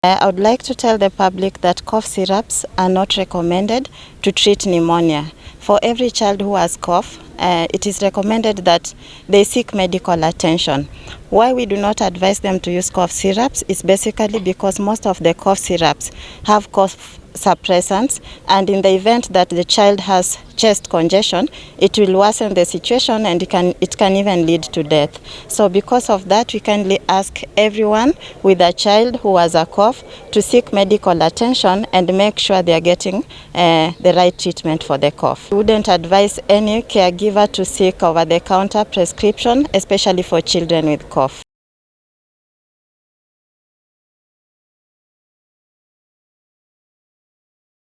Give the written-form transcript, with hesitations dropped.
I would like to tell the public that cough syrups are not recommended to treat pneumonia. For every child who has cough, it is recommended that they seek medical attention. Why we do not advise them to use cough syrups is basically because most of the cough syrups have cough suppressants, and in the event that the child has chest congestion, it will worsen the situation and it can even lead to death. So because of that, we kindly ask everyone with a child who has a cough to seek medical attention and make sure they are getting the right treatment for the cough. We wouldn't advise any caregiver to seek over-the-counter prescription, especially for children with cough.